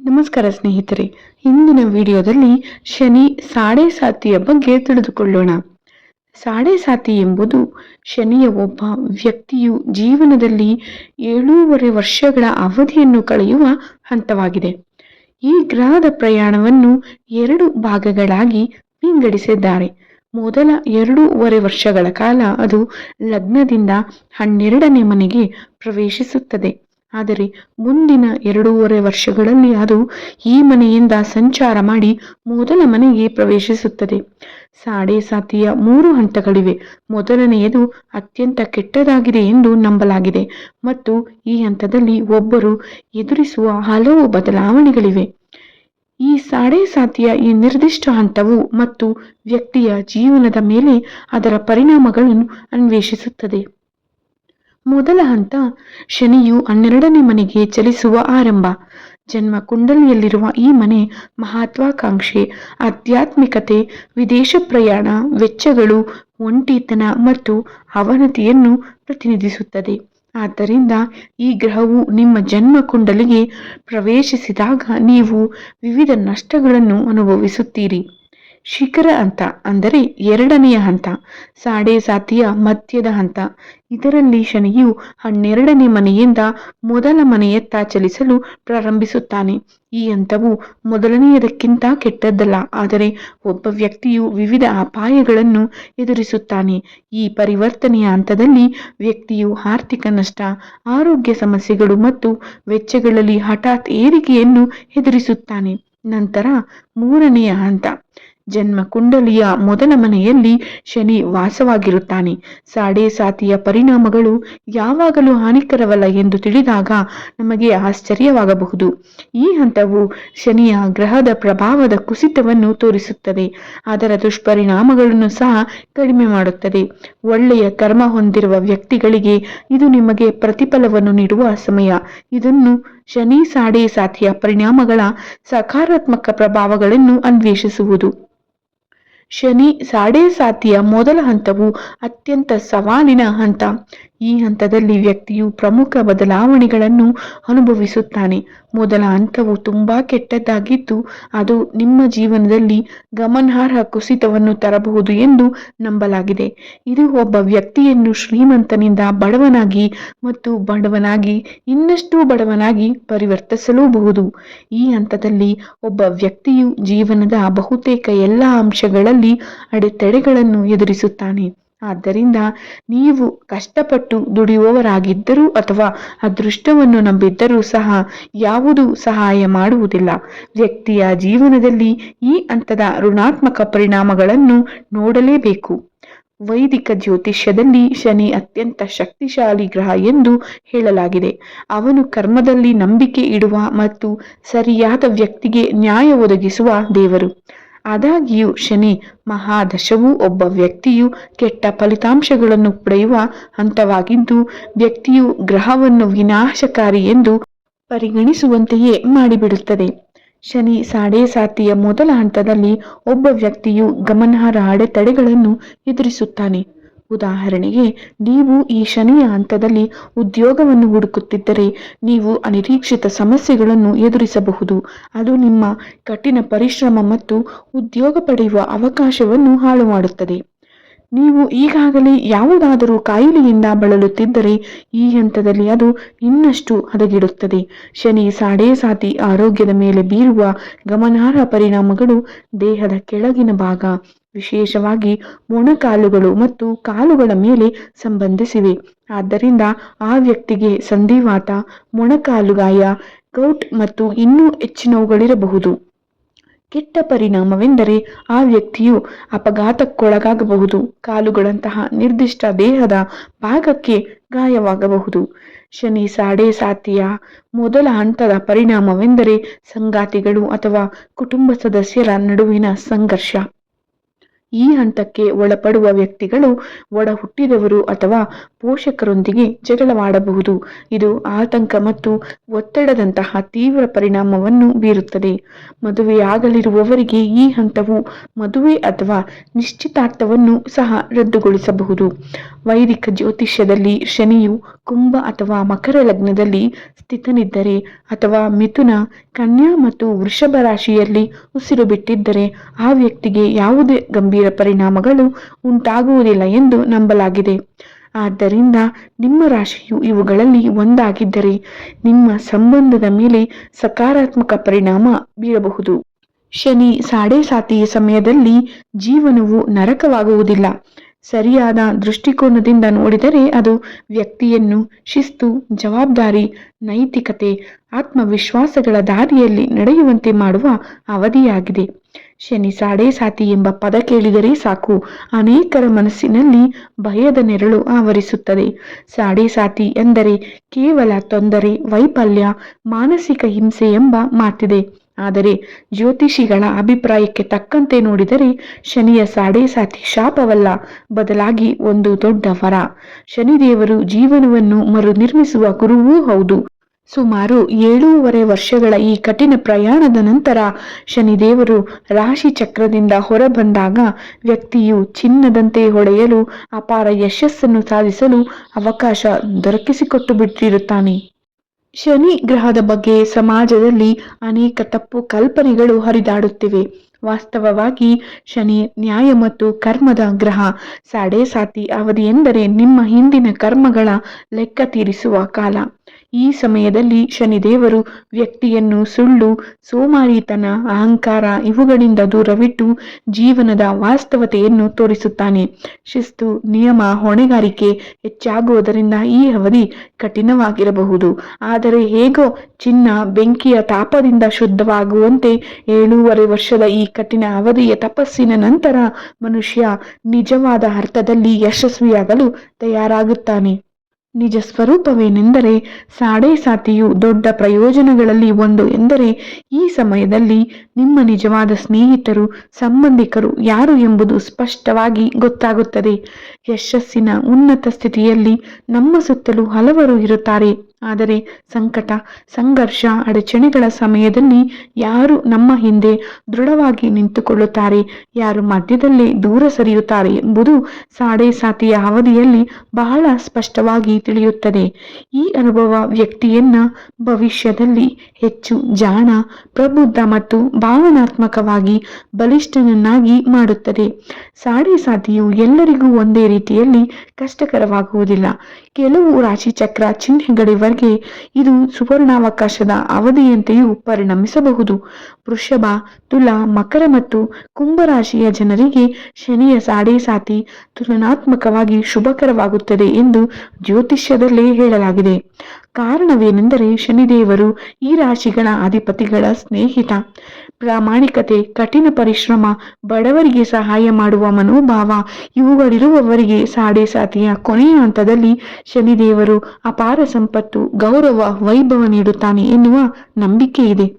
ನಮಸ್ಕಾರ ಸ್ನೇಹಿತರೆ, ಇಂದಿನ ವಿಡಿಯೋದಲ್ಲಿ ಶನಿ ಸಾಡೆ ಸಾತಿಯ ಬಗ್ಗೆ ತಿಳಿದುಕೊಳ್ಳೋಣ. ಸಾಡೆ ಸಾತಿ ಎಂಬುದು ಶನಿಯ ಒಬ್ಬ ವ್ಯಕ್ತಿಯು ಜೀವನದಲ್ಲಿ 7.5 ವರ್ಷಗಳ ಅವಧಿಯನ್ನು ಕಳೆಯುವ ಹಂತವಾಗಿದೆ. ಈ ಗ್ರಹದ ಪ್ರಯಾಣವನ್ನು 2 ಭಾಗಗಳಾಗಿ ವಿಂಗಡಿಸಿದ್ದಾರೆ. ಮೊದಲ 2.5 ವರ್ಷಗಳ ಕಾಲ ಅದು ಲಗ್ನದಿಂದ 12ನೇ ಮನೆಗೆ ಪ್ರವೇಶಿಸುತ್ತದೆ. ಆದರೆ ಮುಂದಿನ 2.5 ವರ್ಷಗಳಲ್ಲಿ ಅದು ಈ ಮನೆಯಿಂದ ಸಂಚಾರ ಮಾಡಿ ಮೊದಲ ಮನೆಗೆ ಪ್ರವೇಶಿಸುತ್ತದೆ. ಸಾಡೆ ಸಾತಿಯ 3 ಹಂತಗಳಿವೆ. ಮೊದಲನೆಯದು ಅತ್ಯಂತ ಕೆಟ್ಟದಾಗಿದೆ ಎಂದು ನಂಬಲಾಗಿದೆ ಮತ್ತು ಈ ಹಂತದಲ್ಲಿ ಒಬ್ಬರು ಎದುರಿಸುವ ಹಲವು ಬದಲಾವಣೆಗಳಿವೆ. ಈ ಸಾಡೆ ಸಾತಿಯ ಈ ನಿರ್ದಿಷ್ಟ ಹಂತವು ಮತ್ತು ವ್ಯಕ್ತಿಯ ಜೀವನದ ಮೇಲೆ ಅದರ ಪರಿಣಾಮಗಳನ್ನು ಅನ್ವೇಷಿಸುತ್ತದೆ. ಮೊದಲ ಹಂತ ಶನಿಯು 12ನೇ ಮನೆಗೆ ಚಲಿಸುವ ಆರಂಭ. ಜನ್ಮ ಕುಂಡಲಿಯಲ್ಲಿರುವ ಈ ಮನೆ ಮಹತ್ವಾಕಾಂಕ್ಷೆ, ಆಧ್ಯಾತ್ಮಿಕತೆ, ವಿದೇಶ ಪ್ರಯಾಣ, ವೆಚ್ಚಗಳು, ಒಂಟಿತನ ಮತ್ತು ಅವನತಿಯನ್ನು ಪ್ರತಿನಿಧಿಸುತ್ತದೆ. ಆದ್ದರಿಂದ ಈ ಗ್ರಹವು ನಿಮ್ಮ ಜನ್ಮ ಕುಂಡಲಿಗೆ ಪ್ರವೇಶಿಸಿದಾಗ ನೀವು ವಿವಿಧ ನಷ್ಟಗಳನ್ನು ಅನುಭವಿಸುತ್ತೀರಿ. ಶಿಖರ ಹಂತ ಅಂದರೆ 2ನೆಯ ಹಂತ, ಸಾಡೆ ಸಾತಿಯ ಮಧ್ಯದ ಹಂತ. ಇದರಲ್ಲಿ ಶನಿಯು 12ನೇ ಮನೆಯಿಂದ ಮೊದಲ ಮನೆಯತ್ತ ಚಲಿಸಲು ಪ್ರಾರಂಭಿಸುತ್ತಾನೆ. ಈ ಹಂತವು ಮೊದಲನೆಯದಕ್ಕಿಂತ ಕೆಟ್ಟದ್ದಲ್ಲ, ಆದರೆ ಒಬ್ಬ ವ್ಯಕ್ತಿಯು ವಿವಿಧ ಅಪಾಯಗಳನ್ನು ಎದುರಿಸುತ್ತಾನೆ. ಈ ಪರಿವರ್ತನೆಯ ಹಂತದಲ್ಲಿ ವ್ಯಕ್ತಿಯು ಆರ್ಥಿಕ ನಷ್ಟ, ಆರೋಗ್ಯ ಸಮಸ್ಯೆಗಳು ಮತ್ತು ವೆಚ್ಚಗಳಲ್ಲಿ ಹಠಾತ್ ಏರಿಕೆಯನ್ನು ಎದುರಿಸುತ್ತಾನೆ. ನಂತರ 3ನೆಯ ಹಂತ, ಜನ್ಮ ಕುಂಡಲಿಯ ಮೊದಲ ಮನೆಯಲ್ಲಿ ಶನಿ ವಾಸವಾಗಿರುತ್ತಾನೆ. ಸಾಡೆ ಸಾತಿಯ ಪರಿಣಾಮಗಳು ಯಾವಾಗಲೂ ಹಾನಿಕರವಲ್ಲ ಎಂದು ತಿಳಿದಾಗ ನಮಗೆ ಆಶ್ಚರ್ಯವಾಗಬಹುದು. ಈ ಹಂತವು ಶನಿಯ ಗ್ರಹದ ಪ್ರಭಾವದ ಕುಸಿತವನ್ನು ತೋರಿಸುತ್ತದೆ, ಅದರ ದುಷ್ಪರಿಣಾಮಗಳನ್ನು ಸಹ ಕಡಿಮೆ ಮಾಡುತ್ತದೆ. ಒಳ್ಳೆಯ ಕರ್ಮ ಹೊಂದಿರುವ ವ್ಯಕ್ತಿಗಳಿಗೆ ಇದು ನಿಮಗೆ ಪ್ರತಿಫಲವನ್ನು ನೀಡುವ ಸಮಯ. ಇದನ್ನು ಶನಿ ಸಾಡೆ ಸಾತಿಯ ಪರಿಣಾಮಗಳ ಸಕಾರಾತ್ಮಕ ಪ್ರಭಾವಗಳನ್ನು ಅನ್ವೇಷಿಸುವುದು. ಶನಿ ಸಾಡೆ ಸಾತಿಯ ಮೊದಲ ಹಂತವು ಅತ್ಯಂತ ಸವಾಲಿನ ಹಂತ. ಈ ಹಂತದಲ್ಲಿ ವ್ಯಕ್ತಿಯು ಪ್ರಮುಖ ಬದಲಾವಣೆಗಳನ್ನು ಅನುಭವಿಸುತ್ತಾನೆ. ಮೊದಲ ಹಂತವು ತುಂಬಾ ಕೆಟ್ಟದ್ದಾಗಿದ್ದು ಅದು ನಿಮ್ಮ ಜೀವನದಲ್ಲಿ ಗಮನಾರ್ಹ ಕುಸಿತವನ್ನು ತರಬಹುದು ಎಂದು ನಂಬಲಾಗಿದೆ. ಇದು ಒಬ್ಬ ವ್ಯಕ್ತಿಯನ್ನು ಶ್ರೀಮಂತನಿಂದ ಬಡವನಾಗಿ ಮತ್ತು ಬಡವನಾಗಿ ಇನ್ನಷ್ಟು ಬಡವನಾಗಿ ಪರಿವರ್ತಿಸಲೂಬಹುದು. ಈ ಹಂತದಲ್ಲಿ ಒಬ್ಬ ವ್ಯಕ್ತಿಯು ಜೀವನದ ಬಹುತೇಕ ಎಲ್ಲ ಅಂಶಗಳಲ್ಲಿ ಅಡೆತಡೆಗಳನ್ನು ಎದುರಿಸುತ್ತಾನೆ. ಆದ್ದರಿಂದ ನೀವು ಕಷ್ಟಪಟ್ಟು ದುಡಿಯುವವರಾಗಿದ್ದರೂ ಅಥವಾ ಅದೃಷ್ಟವನ್ನು ನಂಬಿದ್ದರೂ ಸಹ ಯಾವುದೂ ಸಹಾಯ ಮಾಡುವುದಿಲ್ಲ. ವ್ಯಕ್ತಿಯ ಜೀವನದಲ್ಲಿ ಈ ಹಂತದ ಋಣಾತ್ಮಕ ಪರಿಣಾಮಗಳನ್ನು ನೋಡಲೇಬೇಕು. ವೈದಿಕ ಜ್ಯೋತಿಷ್ಯದಲ್ಲಿ ಶನಿ ಅತ್ಯಂತ ಶಕ್ತಿಶಾಲಿ ಗ್ರಹ ಎಂದು ಹೇಳಲಾಗಿದೆ. ಅವನು ಕರ್ಮದಲ್ಲಿ ನಂಬಿಕೆ ಇಡುವ ಮತ್ತು ಸರಿಯಾದ ವ್ಯಕ್ತಿಗೆ ನ್ಯಾಯ ಒದಗಿಸುವ ದೇವರು. ಆದಾಗ್ಯೂ ಶನಿ ಮಹಾದಶವು ಒಬ್ಬ ವ್ಯಕ್ತಿಯು ಕೆಟ್ಟ ಫಲಿತಾಂಶಗಳನ್ನು ಪಡೆಯುವ ಹಂತವಾಗಿದ್ದು ವ್ಯಕ್ತಿಯು ಗ್ರಹವನ್ನು ವಿನಾಶಕಾರಿ ಎಂದು ಪರಿಗಣಿಸುವಂತೆಯೇ ಮಾಡಿಬಿಡುತ್ತದೆ. ಶನಿ ಸಾಡೆ ಸಾತಿಯ ಮೊದಲ ಹಂತದಲ್ಲಿ ಒಬ್ಬ ವ್ಯಕ್ತಿಯು ಗಮನಾರ್ಹ ಅಡೆತಡೆಗಳನ್ನು ಎದುರಿಸುತ್ತಾನೆ. ಉದಾಹರಣೆಗೆ, ನೀವು ಈ ಶನಿಯ ಹಂತದಲ್ಲಿ ಉದ್ಯೋಗವನ್ನು ಹುಡುಕುತ್ತಿದ್ದರೆ ನೀವು ಅನಿರೀಕ್ಷಿತ ಸಮಸ್ಯೆಗಳನ್ನು ಎದುರಿಸಬಹುದು. ಅದು ನಿಮ್ಮ ಕಠಿಣ ಪರಿಶ್ರಮ ಮತ್ತು ಉದ್ಯೋಗ ಪಡೆಯುವ ಅವಕಾಶವನ್ನು ಹಾಳು ಮಾಡುತ್ತದೆ. ನೀವು ಈಗಾಗಲೇ ಯಾವುದಾದರೂ ಕಾಯಿಲೆಯಿಂದ ಬಳಲುತ್ತಿದ್ದರೆ ಈ ಹಂತದಲ್ಲಿ ಅದು ಇನ್ನಷ್ಟು ಹದಗೆಡುತ್ತದೆ. ಶನಿ ಸಾಡೆ ಸಾತಿ ಆರೋಗ್ಯದ ಮೇಲೆ ಬೀರುವ ಗಮನಾರ್ಹ ಪರಿಣಾಮಗಳು ದೇಹದ ಕೆಳಗಿನ ಭಾಗ, ವಿಶೇಷವಾಗಿ ಮೊಣಕಾಲುಗಳು ಮತ್ತು ಕಾಲುಗಳ ಮೇಲೆ ಸಂಬಂಧಿಸಿವೆ. ಆದ್ದರಿಂದ ಆ ವ್ಯಕ್ತಿಗೆ ಸಂಧಿವಾತ, ಮೊಣಕಾಲು ಗಾಯ, ಗೌಟ್ ಮತ್ತು ಇನ್ನೂ ಹೆಚ್ಚಿನವುಗಳಿರಬಹುದು. ಕೆಟ್ಟ ಪರಿಣಾಮವೆಂದರೆ ಆ ವ್ಯಕ್ತಿಯು ಅಪಘಾತಕ್ಕೊಳಗಾಗಬಹುದು, ಕಾಲುಗಳಂತಹ ನಿರ್ದಿಷ್ಟ ದೇಹದ ಭಾಗಕ್ಕೆ ಗಾಯವಾಗಬಹುದು. ಶನಿ ಸಾಡೆ ಸಾತಿಯ ಮೊದಲ ಹಂತದ ಪರಿಣಾಮವೆಂದರೆ ಸಂಗಾತಿಗಳು ಅಥವಾ ಕುಟುಂಬ ಸದಸ್ಯರ ನಡುವಿನ ಸಂಘರ್ಷ. ಈ ಹಂತಕ್ಕೆ ಒಳಪಡುವ ವ್ಯಕ್ತಿಗಳು ಒಡ ಹುಟ್ಟಿದವರು ಅಥವಾ ಪೋಷಕರೊಂದಿಗೆ ಜಗಳವಾಡಬಹುದು. ಇದು ಆತಂಕ ಮತ್ತು ಒತ್ತಡದಂತಹ ತೀವ್ರ ಪರಿಣಾಮವನ್ನು ಬೀರುತ್ತದೆ. ಮದುವೆಯಾಗಲಿರುವವರಿಗೆ ಈ ಹಂತವು ಮದುವೆ ಅಥವಾ ನಿಶ್ಚಿತಾರ್ಥವನ್ನು ಸಹ ರದ್ದುಗೊಳಿಸಬಹುದು. ವೈದಿಕ ಜ್ಯೋತಿಷ್ಯದಲ್ಲಿ ಶನಿಯು ಕುಂಭ ಅಥವಾ ಮಕರ ಲಗ್ನದಲ್ಲಿ ಸ್ಥಿತನಿದ್ದರೆ ಅಥವಾ ಮಿಥುನ, ಕನ್ಯಾ ಮತ್ತು ವೃಷಭ ರಾಶಿಯಲ್ಲಿ ಉಸಿರು ಬಿಟ್ಟಿದ್ದರೆ ಆ ವ್ಯಕ್ತಿಗೆ ಯಾವುದೇ ಗಂಭೀರ ಪರಿಣಾಮಗಳು ಉಂಟಾಗುವುದಿಲ್ಲ ಎಂದು ನಂಬಲಾಗಿದೆ. ಆದ್ದರಿಂದ ನಿಮ್ಮ ರಾಶಿಯು ಇವುಗಳಲ್ಲಿ ಒಂದಾಗಿದ್ದರೆ ನಿಮ್ಮ ಸಂಬಂಧದ ಮೇಲೆ ಸಕಾರಾತ್ಮಕ ಪರಿಣಾಮ ಬೀರಬಹುದು. ಶನಿ ಸಾಡೆಸಾತಿಯ ಸಮಯದಲ್ಲಿ ಜೀವನವು ನರಕವಾಗುವುದಿಲ್ಲ. ಸರಿಯಾದ ದೃಷ್ಟಿಕೋನದಿಂದ ನೋಡಿದರೆ ಅದು ವ್ಯಕ್ತಿಯನ್ನು ಶಿಸ್ತು, ಜವಾಬ್ದಾರಿ, ನೈತಿಕತೆ, ಆತ್ಮವಿಶ್ವಾಸಗಳ ದಾರಿಯಲ್ಲಿ ನಡೆಯುವಂತೆ ಮಾಡುವ ಅವಧಿಯಾಗಿದೆ. ಶನಿ ಸಾಡೆಸಾತಿ ಎಂಬ ಪದ ಕೇಳಿದರೆ ಸಾಕು, ಅನೇಕರ ಮನಸ್ಸಿನಲ್ಲಿ ಭಯದ ನೆರಳು ಆವರಿಸುತ್ತದೆ. ಸಾಡೆಸಾತಿ ಎಂದರೆ ಕೇವಲ ತೊಂದರೆ, ವೈಫಲ್ಯ, ಮಾನಸಿಕ ಹಿಂಸೆ ಎಂಬ ಮಾತಿದೆ. ಆದರೆ ಜ್ಯೋತಿಷಿಗಳ ಅಭಿಪ್ರಾಯಕ್ಕೆ ತಕ್ಕಂತೆ ನೋಡಿದರೆ ಶನಿಯ ಸಾಡೆಸಾತಿ ಶಾಪವಲ್ಲ, ಬದಲಾಗಿ ಒಂದು ದೊಡ್ಡ ವರ. ಶನಿದೇವರು ಜೀವನವನ್ನು ಮರುನಿರ್ಮಿಸುವ ಗುರುವೂ ಹೌದು. ಸುಮಾರು 7.5 ವರ್ಷಗಳ ಈ ಕಠಿಣ ಪ್ರಯಾಣದ ನಂತರ ಶನಿದೇವರು ರಾಶಿ ಚಕ್ರದಿಂದ ಹೊರಬಂದಾಗ ವ್ಯಕ್ತಿಯು ಚಿನ್ನದಂತೆ ಹೊಳೆಯಲು, ಅಪಾರ ಯಶಸ್ಸನ್ನು ಸಾಧಿಸಲು ಅವಕಾಶ ದೊರಕಿಸಿಕೊಟ್ಟು ಬಿಟ್ಟಿರುತ್ತಾನೆ. ಶನಿ ಗ್ರಹದ ಬಗ್ಗೆ ಸಮಾಜದಲ್ಲಿ ಅನೇಕ ತಪ್ಪು ಕಲ್ಪನೆಗಳು ಹರಿದಾಡುತ್ತಿವೆ. ವಾಸ್ತವವಾಗಿ ಶನಿ ನ್ಯಾಯ ಮತ್ತು ಕರ್ಮದ ಗ್ರಹ. ಸಾಡೆಸಾತಿ ಅವಧಿ ಎಂದರೆ ನಿಮ್ಮ ಹಿಂದಿನ ಕರ್ಮಗಳ ಲೆಕ್ಕ ತೀರಿಸುವ ಕಾಲ. ಈ ಸಮಯದಲ್ಲಿ ಶನಿದೇವರು ವ್ಯಕ್ತಿಯನ್ನು ಸುಳ್ಳು, ಸೋಮಾರಿತನ, ಅಹಂಕಾರ ಇವುಗಳಿಂದ ದೂರವಿಟ್ಟು ಜೀವನದ ವಾಸ್ತವತೆಯನ್ನು ತೋರಿಸುತ್ತಾನೆ. ಶಿಸ್ತು, ನಿಯಮ, ಹೊಣೆಗಾರಿಕೆ ಹೆಚ್ಚಾಗುವುದರಿಂದ ಈ ಅವಧಿ ಕಠಿಣವಾಗಿರಬಹುದು. ಆದರೆ ಹೇಗೋ ಚಿನ್ನ ಬೆಂಕಿಯ ತಾಪದಿಂದ ಶುದ್ಧವಾಗುವಂತೆ 7.5 ವರ್ಷದ ಈ ಕಠಿಣ ಅವಧಿಯ ತಪಸ್ಸಿನ ನಂತರ ಮನುಷ್ಯ ನಿಜವಾದ ಅರ್ಥದಲ್ಲಿ ಯಶಸ್ವಿಯಾಗಲು ತಯಾರಾಗುತ್ತಾನೆ. ನಿಜ ಸ್ವರೂಪವೇನೆಂದರೆ ಸಾಡೆಸಾತಿಯು ದೊಡ್ಡ ಪ್ರಯೋಜನಗಳಲ್ಲಿ ಒಂದು ಎಂದರೆ ಈ ಸಮಯದಲ್ಲಿ ನಿಮ್ಮ ನಿಜವಾದ ಸ್ನೇಹಿತರು, ಸಂಬಂಧಿಕರು ಯಾರು ಎಂಬುದು ಸ್ಪಷ್ಟವಾಗಿ ಗೊತ್ತಾಗುತ್ತದೆ. ಯಶಸ್ಸಿನ ಉನ್ನತ ಸ್ಥಿತಿಯಲ್ಲಿ ನಮ್ಮ ಸುತ್ತಲೂ ಹಲವರು ಇರುತ್ತಾರೆ. ಆದರೆ ಸಂಕಟ, ಸಂಘರ್ಷ, ಅಡಚಣೆಗಳ ಸಮಯದಲ್ಲಿ ಯಾರು ನಮ್ಮ ಹಿಂದೆ ದೃಢವಾಗಿ ನಿಂತುಕೊಳ್ಳುತ್ತಾರೆ, ಯಾರು ಮಧ್ಯದಲ್ಲೇ ದೂರ ಸರಿಯುತ್ತಾರೆ ಎಂಬುದು ಸಾಡೆಸಾತಿಯ ಅವಧಿಯಲ್ಲಿ ಬಹಳ ಸ್ಪಷ್ಟವಾಗಿ ತಿಳಿಯುತ್ತದೆ. ಈ ಅನುಭವ ವ್ಯಕ್ತಿಯನ್ನ ಭವಿಷ್ಯದಲ್ಲಿ ಹೆಚ್ಚು ಜಾಣ, ಪ್ರಬುದ್ಧ ಮತ್ತು ಭಾವನಾತ್ಮಕವಾಗಿ ಬಲಿಷ್ಠನನ್ನಾಗಿ ಮಾಡುತ್ತದೆ. ಸಾಡೆಸಾತಿಯು ಎಲ್ಲರಿಗೂ ಒಂದೇ ರೀತಿಯಲ್ಲಿ ಕಷ್ಟಕರವಾಗುವುದಿಲ್ಲ. ಕೆಲವು ರಾಶಿಚಕ್ರ ಚಿಹ್ನೆಗಳಿವರೆಗೆ ಇದು ಸುವರ್ಣಾವಕಾಶದ ಅವಧಿಯಂತೆಯೂ ಪರಿಣಮಿಸಬಹುದು. ವೃಷಭ, ತುಲಾ, ಮಕರ ಮತ್ತು ಕುಂಭರಾಶಿಯ ಜನರಿಗೆ ಶನಿಯ ಸಾಡೆಸಾತಿ ತುಲನಾತ್ಮಕವಾಗಿ ಶುಭಕರವಾಗುತ್ತದೆ ಎಂದು ಜ್ಯೋತಿಷ್ಯದಲ್ಲೇ ಹೇಳಲಾಗಿದೆ. ಕಾರಣವೇನೆಂದರೆ ಶನಿದೇವರು ಈ ರಾಶಿಗಳ ಅಧಿಪತಿಗಳ ಸ್ನೇಹಿತ. ಪ್ರಾಮಾಣಿಕತೆ, ಕಠಿಣ ಪರಿಶ್ರಮ, ಬಡವರಿಗೆ ಸಹಾಯ ಮಾಡುವ ಮನೋಭಾವ ಇವುಗಳಿರುವವರಿಗೆ ಸಾಡೆಸಾತಿಯ ಕೊನೆಯ ಹಂತದಲ್ಲಿ ಶನಿದೇವರು ಅಪಾರ ಸಂಪತ್ತು, ಗೌರವ, ವೈಭವ ನೀಡುತ್ತಾನೆ ಎನ್ನುವ ನಂಬಿಕೆ ಇದೆ.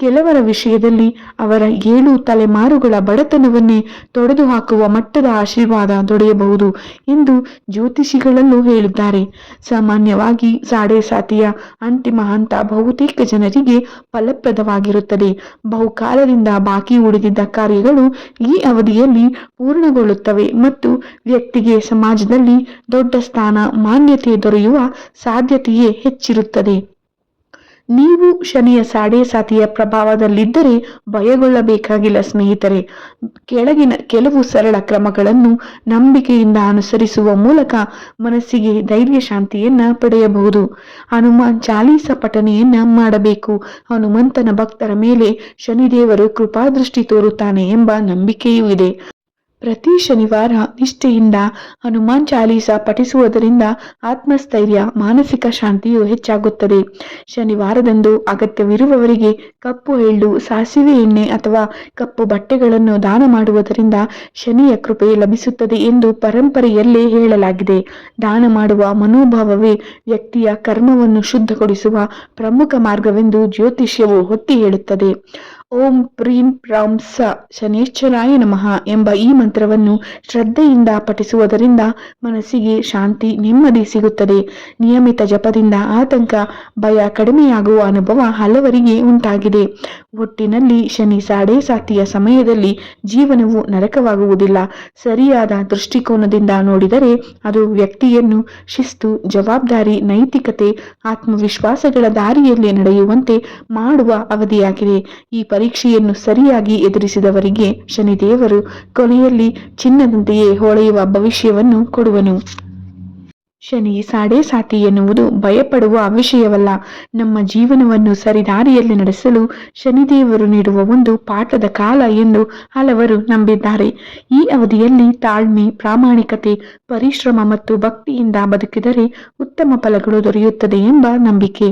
ಕೆಲವರ ವಿಷಯದಲ್ಲಿ ಅವರ 7 ತಲೆಮಾರುಗಳ ಬಡತನವನ್ನೇ ತೊಡೆದು ಹಾಕುವ ಮಟ್ಟದ ಆಶೀರ್ವಾದ ದೊರೆಯಬಹುದು ಎಂದು ಜ್ಯೋತಿಷಿಗಳಲ್ಲೂ ಹೇಳಿದ್ದಾರೆ. ಸಾಮಾನ್ಯವಾಗಿ ಸಾಡೆಸಾತಿಯ ಅಂತಿಮ ಹಂತ ಬಹುತೇಕ ಜನರಿಗೆ ಫಲಪ್ರದವಾಗಿರುತ್ತದೆ. ಬಹುಕಾಲದಿಂದ ಬಾಕಿ ಉಳಿದಿದ್ದ ಕಾರ್ಯಗಳು ಈ ಅವಧಿಯಲ್ಲಿ ಪೂರ್ಣಗೊಳ್ಳುತ್ತವೆ ಮತ್ತು ವ್ಯಕ್ತಿಗೆ ಸಮಾಜದಲ್ಲಿ ದೊಡ್ಡ ಸ್ಥಾನ, ಮಾನ್ಯತೆ ದೊರೆಯುವ ಸಾಧ್ಯತೆಯೇ ಹೆಚ್ಚಿರುತ್ತದೆ. ನೀವು ಶನಿಯ ಸಾಡೆಸಾತಿಯ ಪ್ರಭಾವದಲ್ಲಿದ್ದರೆ ಭಯಗೊಳ್ಳಬೇಕಾಗಿಲ್ಲ ಸ್ನೇಹಿತರೆ. ಕೆಳಗಿನ ಕೆಲವು ಸರಳ ಕ್ರಮಗಳನ್ನು ನಂಬಿಕೆಯಿಂದ ಅನುಸರಿಸುವ ಮೂಲಕ ಮನಸ್ಸಿಗೆ ಧೈರ್ಯ, ಶಾಂತಿಯನ್ನ ಪಡೆಯಬಹುದು. ಹನುಮಾನ್ ಚಾಲೀಸ ಪಠನೆಯನ್ನ ಮಾಡಬೇಕು. ಹನುಮಂತನ ಭಕ್ತರ ಮೇಲೆ ಶನಿದೇವರು ಕೃಪಾದೃಷ್ಟಿ ತೋರುತ್ತಾನೆ ಎಂಬ ನಂಬಿಕೆಯೂ ಇದೆ. ಪ್ರತಿ ಶನಿವಾರ ನಿಷ್ಠೆಯಿಂದ ಹನುಮಾನ್ ಚಾಲೀಸ ಪಠಿಸುವುದರಿಂದ ಆತ್ಮಸ್ಥೈರ್ಯ, ಮಾನಸಿಕ ಶಾಂತಿಯು ಹೆಚ್ಚಾಗುತ್ತದೆ. ಶನಿವಾರದಂದು ಅಗತ್ಯವಿರುವವರಿಗೆ ಕಪ್ಪು ಎಳ್ಳು, ಸಾಸಿವೆ ಎಣ್ಣೆ ಅಥವಾ ಕಪ್ಪು ಬಟ್ಟೆಗಳನ್ನು ದಾನ ಮಾಡುವುದರಿಂದ ಶನಿಯ ಕೃಪೆ ಲಭಿಸುತ್ತದೆ ಎಂದು ಪರಂಪರೆಯಲ್ಲೇ ಹೇಳಲಾಗಿದೆ. ದಾನ ಮಾಡುವ ಮನೋಭಾವವೇ ವ್ಯಕ್ತಿಯ ಕರ್ಮವನ್ನು ಶುದ್ಧಗೊಳಿಸುವ ಪ್ರಮುಖ ಮಾರ್ಗವೆಂದು ಜ್ಯೋತಿಷ್ಯವು ಒತ್ತಿ ಹೇಳುತ್ತದೆ. ಓಂ ಪ್ರೀಂ ಪ್ರಾಂ ಸ ಶನೇಶ್ವರಾಯ ನಮಃ ಎಂಬ ಈ ಮಂತ್ರವನ್ನು ಶ್ರದ್ಧೆಯಿಂದ ಪಠಿಸುವುದರಿಂದ ಮನಸ್ಸಿಗೆ ಶಾಂತಿ ನೆಮ್ಮದಿ ಸಿಗುತ್ತದೆ. ನಿಯಮಿತ ಜಪದಿಂದ ಆತಂಕ ಭಯ ಕಡಿಮೆಯಾಗುವ ಅನುಭವ ಹಲವರಿಗೆ ಉಂಟಾಗಿದೆ. ಒಟ್ಟಿನಲ್ಲಿ ಶನಿ ಸಾಡೆಸಾತಿಯ ಸಮಯದಲ್ಲಿ ಜೀವನವು ನರಕವಾಗುವುದಿಲ್ಲ. ಸರಿಯಾದ ದೃಷ್ಟಿಕೋನದಿಂದ ನೋಡಿದರೆ ಅದು ವ್ಯಕ್ತಿಯನ್ನು ಶಿಸ್ತು, ಜವಾಬ್ದಾರಿ, ನೈತಿಕತೆ, ಆತ್ಮವಿಶ್ವಾಸಗಳ ದಾರಿಯಲ್ಲಿ ನಡೆಯುವಂತೆ ಮಾಡುವ ಅವಧಿಯಾಗಿದೆ. ಈ ಪರೀಕ್ಷೆಯನ್ನು ಸರಿಯಾಗಿ ಎದುರಿಸಿದವರಿಗೆ ಶನಿದೇವರು ಕೊನೆಯಲ್ಲಿ ಚಿನ್ನದಂತೆಯೇ ಹೊಳೆಯುವ ಭವಿಷ್ಯವನ್ನು ಕೊಡುವನು. ಶನಿ ಸಾಡೆಸಾತಿ ಎನ್ನುವುದು ಭಯಪಡುವ ವಿಷಯವಲ್ಲ. ನಮ್ಮ ಜೀವನವನ್ನು ಸರಿದಾರಿಯಲ್ಲಿ ನಡೆಸಲು ಶನಿದೇವರು ನೀಡುವ ಒಂದು ಪಾಠದ ಕಾಲ ಎಂದು ಹಲವರು ನಂಬಿದ್ದಾರೆ. ಈ ಅವಧಿಯಲ್ಲಿ ತಾಳ್ಮೆ, ಪ್ರಾಮಾಣಿಕತೆ, ಪರಿಶ್ರಮ ಮತ್ತು ಭಕ್ತಿಯಿಂದ ಬದುಕಿದರೆ ಉತ್ತಮ ಫಲಗಳು ದೊರೆಯುತ್ತದೆ ಎಂಬ ನಂಬಿಕೆ.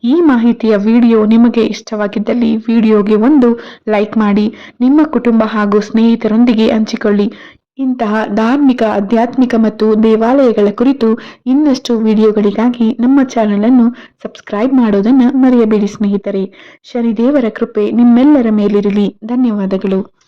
ಈ ಮಾಹಿತಿಯ ವಿಡಿಯೋ ನಿಮಗೆ ಇಷ್ಟವಾಗಿದ್ದಲ್ಲಿ ವಿಡಿಯೋಗೆ ಒಂದು ಲೈಕ್ ಮಾಡಿ, ನಿಮ್ಮ ಕುಟುಂಬ ಹಾಗೂ ಸ್ನೇಹಿತರೊಂದಿಗೆ ಹಂಚಿಕೊಳ್ಳಿ. ಇಂತಹ ಧಾರ್ಮಿಕ, ಆಧ್ಯಾತ್ಮಿಕ ಮತ್ತು ದೇವಾಲಯಗಳ ಕುರಿತು ಇನ್ನಷ್ಟು ವಿಡಿಯೋಗಳಿಗಾಗಿ ನಮ್ಮ ಚಾನೆಲ್ ಅನ್ನು ಸಬ್ಸ್ಕ್ರೈಬ್ ಮಾಡೋದನ್ನು ಮರೆಯಬೇಡಿ ಸ್ನೇಹಿತರೆ. ಶನಿದೇವರ ಕೃಪೆ ನಿಮ್ಮೆಲ್ಲರ ಮೇಲಿರಲಿ. ಧನ್ಯವಾದಗಳು.